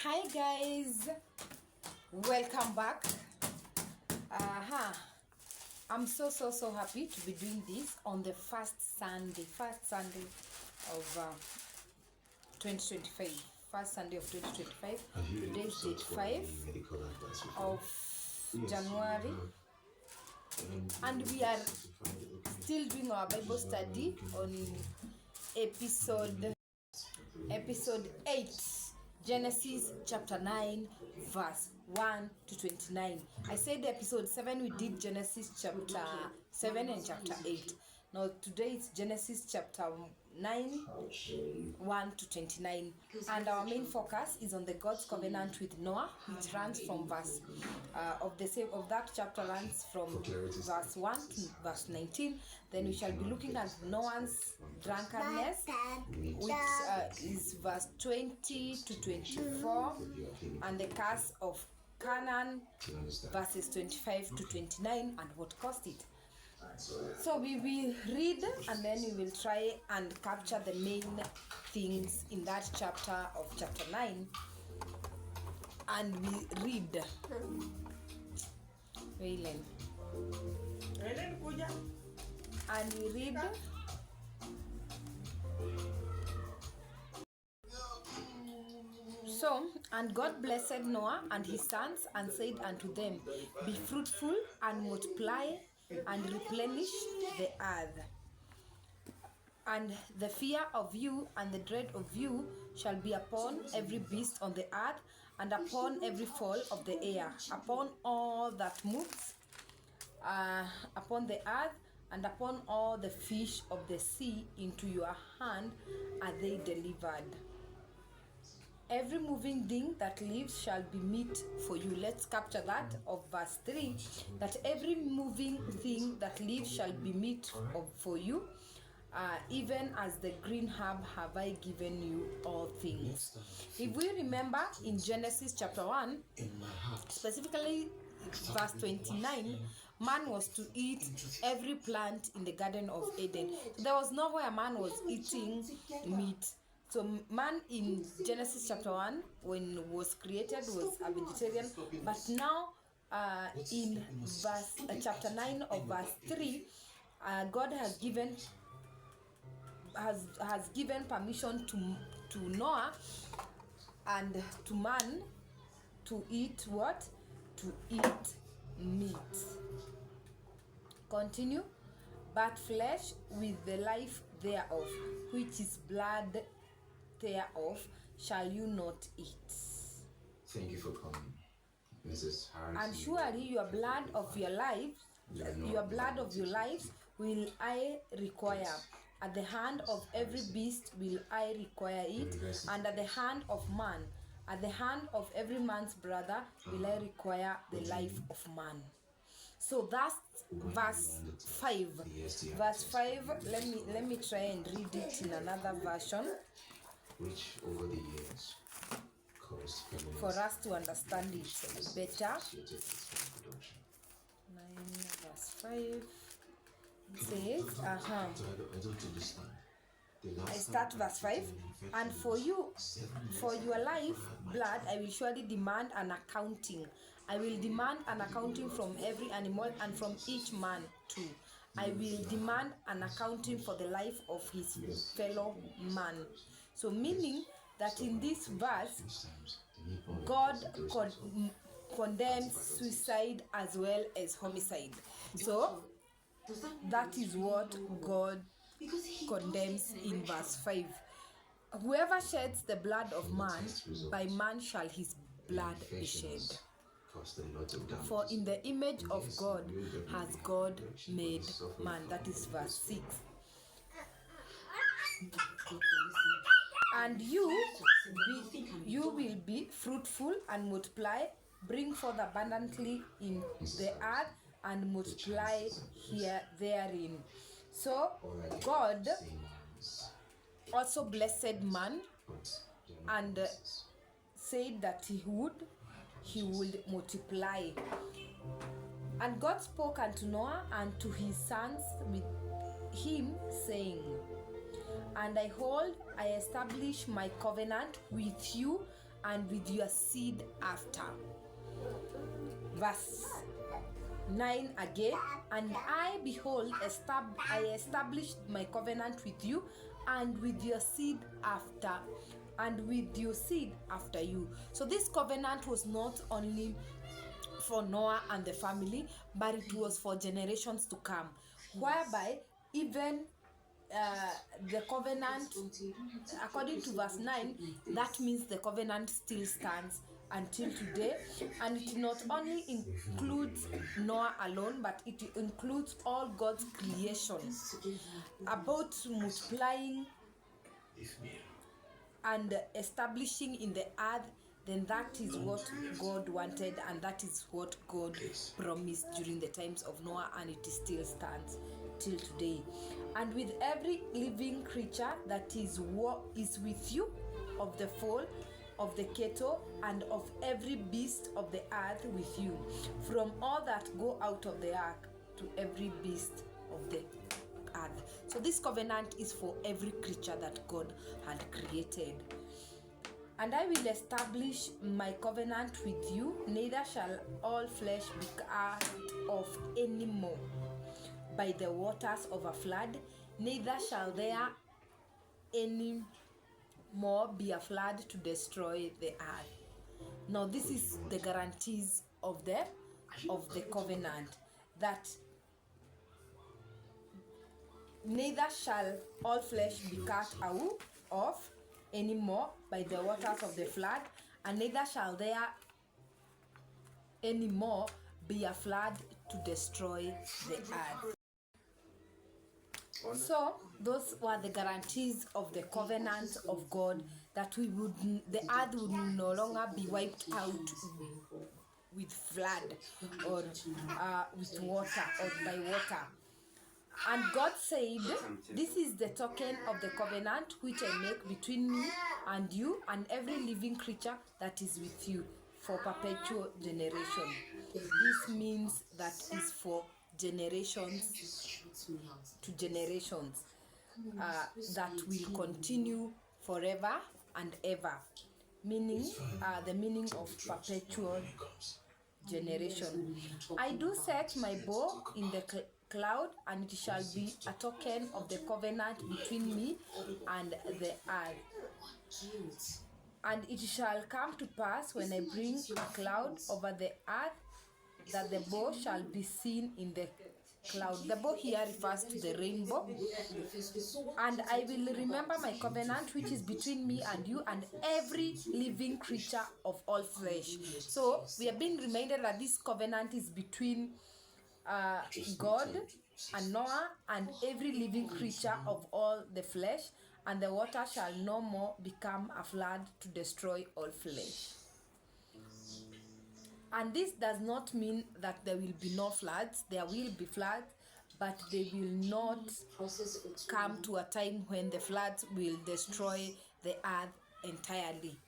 Hi guys, welcome back. I'm so happy to be doing this on the first Sunday of 2025. First Sunday of 2025. Today is date 5 of January, and we are still doing our Bible study on episode 8, Genesis chapter 9 verse 1 to 29. I said episode 7 we did Genesis chapter 7 and chapter 8. Now today it's Genesis chapter 9 1 to 29, and our main focus is on the God's covenant with Noah, which runs from verse of that chapter runs from verse 1 to verse 19. Then we shall be looking at Noah's drunkenness, which is verse 20 to 24, and the curse of Canaan, verses 25 to 29, and what caused it. So we will read, and then we will try and capture the main things in that chapter of chapter 9. And we read. Raylen, kuja. And we read. So, and God blessed Noah and his sons and said unto them, Be fruitful and multiply and replenish the earth. And the fear of you and the dread of you shall be upon every beast on the earth, and upon every fowl of the air, upon all that moves upon the earth, and upon all the fish of the sea. Into your hand are they delivered. Every moving thing that lives shall be meat for you. Let's capture that of verse 3, that every moving thing that lives shall be meat for you. Even as the green herb have I given you all things. If we remember in Genesis chapter 1, specifically verse 29, man was to eat every plant in the Garden of Eden. There was nowhere man was eating meat. So man in Genesis chapter 1, when was created, was a vegetarian. But now in verse chapter 9 of verse 3, God has given permission to Noah and to man to eat what? To eat meat. Continue. But flesh with the life thereof, which is blood thereof, shall you not eat. Thank you for coming, Mrs. Harris. And surely your blood of your lives will I require. At the hand of every beast will I require it, and at the hand of man, at the hand of every man's brother will I require the life of man. So that's verse 5. Verse 5, let me try and read it in another version, Which over the years caused for us to understand it better. 9 verse 5 says, I start verse 5. And for your life blood I will surely demand an accounting. I will demand an accounting from every animal and from each man too. I will demand an accounting for the life of his fellow man. So meaning that in this verse, God condemns suicide as well as homicide. So that is what God condemns in verse 5. Whoever sheds the blood of man, by man shall his blood be shed. For in the image of God has God made man. That is verse 6. And you will be fruitful and multiply, bring forth abundantly in the earth, and multiply therein. So God also blessed man and said that he would multiply. And God spoke unto Noah and to his sons with him, saying, And I establish my covenant with you and with your seed after. Verse 9 again, and I, behold, I established my covenant with you and with your seed after, and with your seed after you. So this covenant was not only for Noah and the family, but it was for generations to come, whereby even the covenant, according to verse 9, that means the covenant still stands until today, and it not only includes Noah alone, but it includes all God's creation about multiplying and establishing in the earth. Then that is what God wanted, and that is what God promised during the times of Noah, and it still stands till today. And with every living creature that is with you, of the fowl, of the cattle, and of every beast of the earth with you, from all that go out of the ark to every beast of the earth. So this covenant is for every creature that God had created. And I will establish my covenant with you, neither shall all flesh be cut off any more by the waters of a flood, neither shall there any more be a flood to destroy the earth. Now this is the guarantees of the covenant, that neither shall all flesh be cut off any more by the waters of the flood, and neither shall there any more be a flood to destroy the earth. So those were the guarantees of the covenant of God, that the earth would no longer be wiped out with flood or with water, or by water. And God said, this is the token of the covenant which I make between me and you and every living creature that is with you for perpetual generation. This means that is for generations to generations, that will continue forever and ever, meaning the meaning of perpetual generation. I do set my bow in the cloud, and it shall be a token of the covenant between me and the earth. And it shall come to pass, when I bring a cloud over the earth, that the bow shall be seen in the cloud. The bow here refers to the rainbow. And I will remember my covenant which is between me and you and every living creature of all flesh. So we are being reminded that this covenant is between God and Noah and every living creature of all the flesh, and the water shall no more become a flood to destroy all flesh. And this does not mean that there will be no floods. There will be floods, but they will not come to a time when the floods will destroy the earth entirely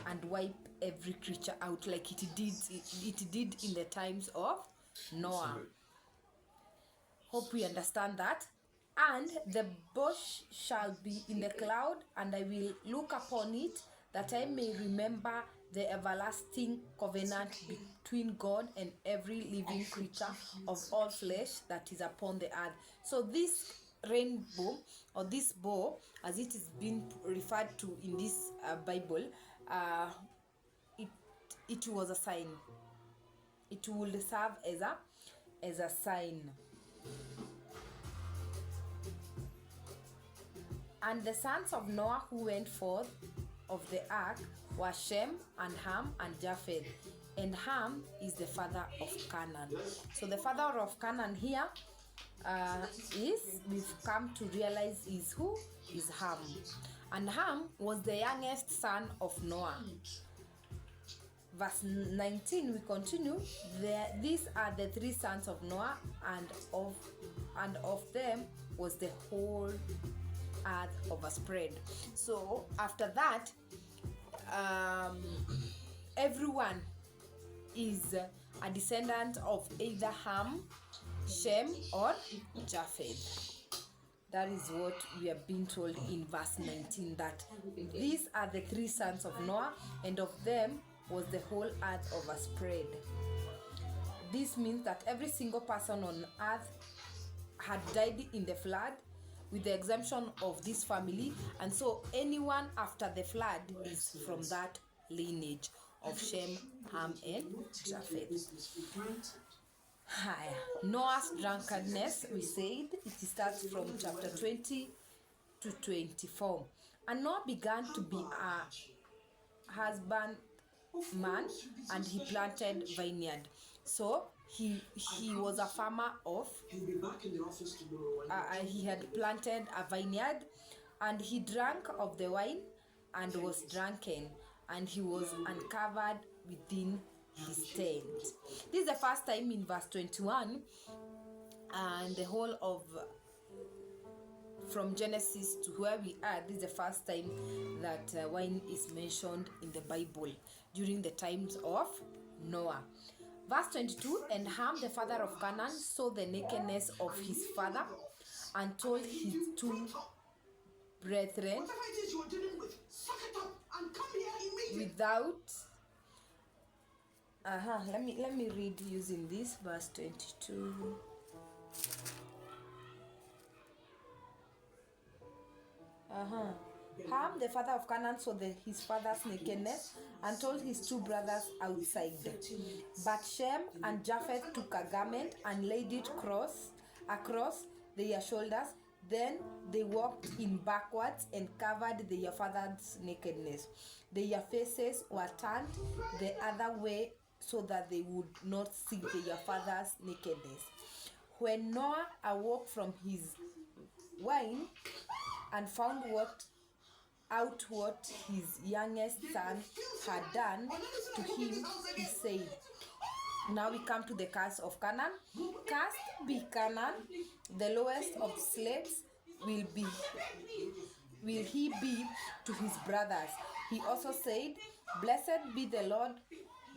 and wipe every creature out like it did in the times of Noah. Hope we understand that. And the bush shall be in the cloud, and I will look upon it, that I may remember the everlasting covenant between God and every living creature of all flesh that is upon the earth. So this rainbow, or this bow, as it is being referred to in this Bible, it was a sign. It would serve as a sign. And the sons of Noah who went forth of the ark were Shem and Ham and Japheth. And Ham is the father of Canaan. So the father of Canaan here we've come to realize is who? Is Ham. And Ham was the youngest son of Noah. Verse 19, we continue. These are the three sons of Noah, and of them was the whole earth overspread. So after that, everyone is a descendant of either Ham, Shem, or Japheth. That is what we are being told in verse 19, that these are the 3 sons of Noah, and of them was the whole earth overspread. This means that every single person on earth had died in the flood, with the exemption of this family, and so anyone after the flood is from that lineage of Shem, Ham, and Japheth. Noah's drunkenness, we said, it starts from chapter 20 to 24. And Noah began to be a husbandman, and he planted vineyard. So he was a farmer of, he had planted a vineyard, and he drank of the wine and was drunken, and he was uncovered within his tent. This is the first time in verse 21, and the whole of from Genesis to where we are, this is the first time that wine is mentioned in the Bible during the times of Noah. Verse 22, and Ham, the father of Canaan, saw the nakedness of his father and told his 2 brethren without let me read using this verse 22. Ham, the father of Canaan, saw his father's nakedness and told his 2 brothers outside. But Shem and Japheth took a garment and laid it across their shoulders. Then they walked in backwards and covered their father's nakedness. Their faces were turned the other way so that they would not see their father's nakedness. When Noah awoke from his wine and found out what his youngest son had done to him, he said, now we come to the curse of Canaan. Cursed be Canaan, the lowest of slaves will he be to his brothers. He also said, blessed be the Lord,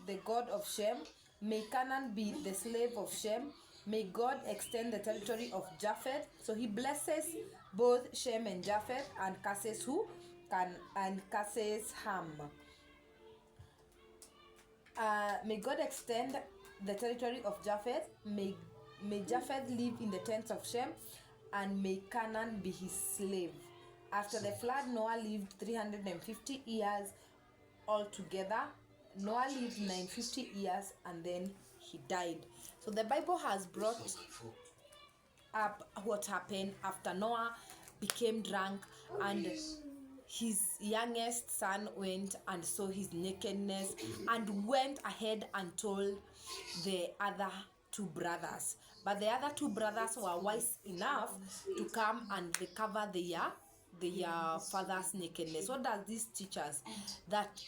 the God of Shem. May Canaan be the slave of Shem. May God extend the territory of Japheth. So he blesses both Shem and Japheth, and curses who? And curses Ham. May God extend the territory of Japheth. May Japheth live in the tents of Shem, and may Canaan be his slave. After the flood, Noah lived 350 years altogether. Noah lived 950 years and then he died. So the Bible has brought up what happened after Noah became drunk, and his youngest son went and saw his nakedness and went ahead and told the other 2 brothers. But the other 2 brothers were wise enough to come and recover their father's nakedness. What does this teach us? That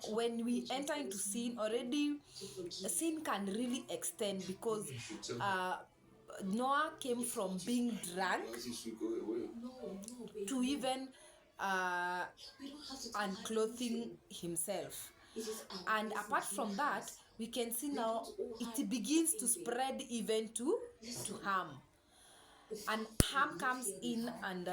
when we enter into sin, already sin can really extend, because Noah came from being drunk to even unclothing himself. And apart from that, we can see now it begins to spread even to Ham. And Ham comes in and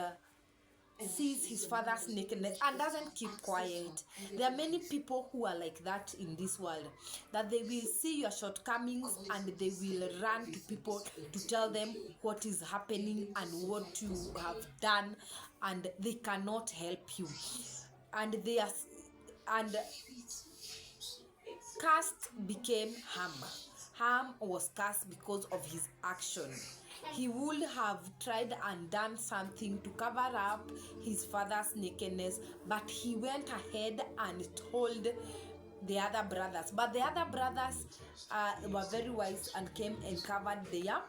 sees his father's nakedness and doesn't keep quiet. There are many people who are like that in this world, that they will see your shortcomings and they will run to people to tell them what is happening and what you have done, and they cannot help you. And cursed became Ham. Ham was cursed because of his action. He would have tried and done something to cover up his father's nakedness, but he went ahead and told the other brothers. But the other brothers were very wise and came and covered their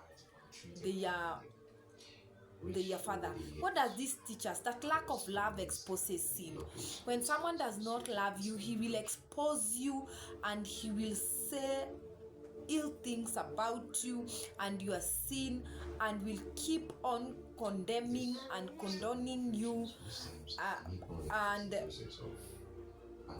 father. What does this teach us? That lack of love exposes sin. When someone does not love you, he will expose you and he will say ill things about you and your sin, and will keep on condemning and condoning you, and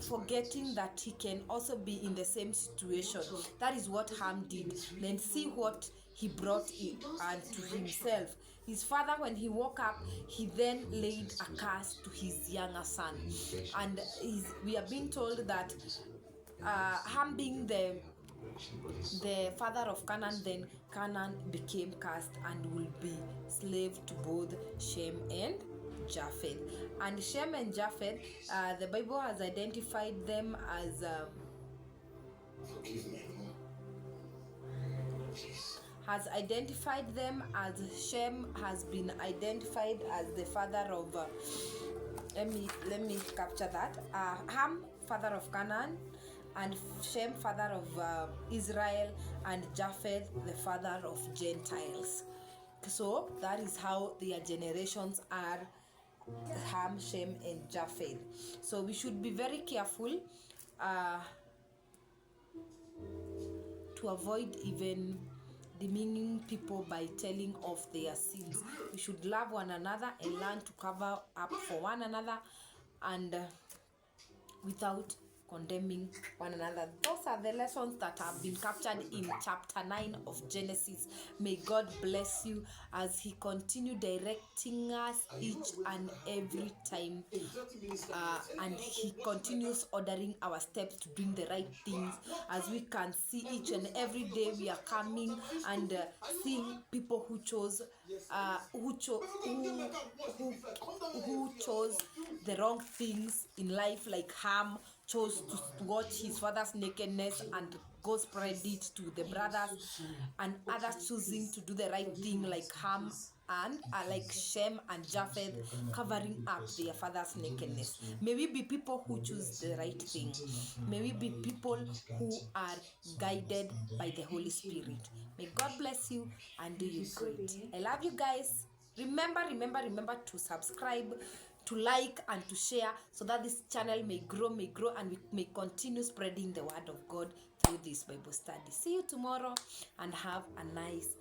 forgetting that he can also be in the same situation. That is what Ham did. Then see what he brought in and to himself. his father, when he woke up, he then laid a curse to his younger son. And we are being told that Ham being the father of Canaan, then Canaan became cursed and will be slave to both Shem and Japheth. And Shem and Japheth, the Bible has identified them as Shem has been identified as the father of let me capture that. Ham, father of Canaan, and Shem, father of Israel, and Japheth, the father of Gentiles. So that is how their generations are, Ham, Shem, and Japheth. So we should be very careful to avoid even demeaning people by telling of their sins. We should love one another and learn to cover up for one another, and without condemning one another. Those are the lessons that have been captured in chapter 9 of Genesis. May God bless you as he continue directing us each and every time, and he continues ordering our steps to doing the right things. As we can see, each and every day we are coming and seeing people who chose the wrong things in life, like Ham chose to watch his father's nakedness and go spread it to the brothers, and others choosing to do the right thing like Ham and like Shem and Japheth, covering up their father's nakedness. May we be people who choose the right thing. May we be people who are guided by the Holy Spirit. May God bless you and do you great. I love you guys. Remember to subscribe, to like, and to share, so that this channel may grow, and we may continue spreading the word of God through this Bible study. See you tomorrow, and have a nice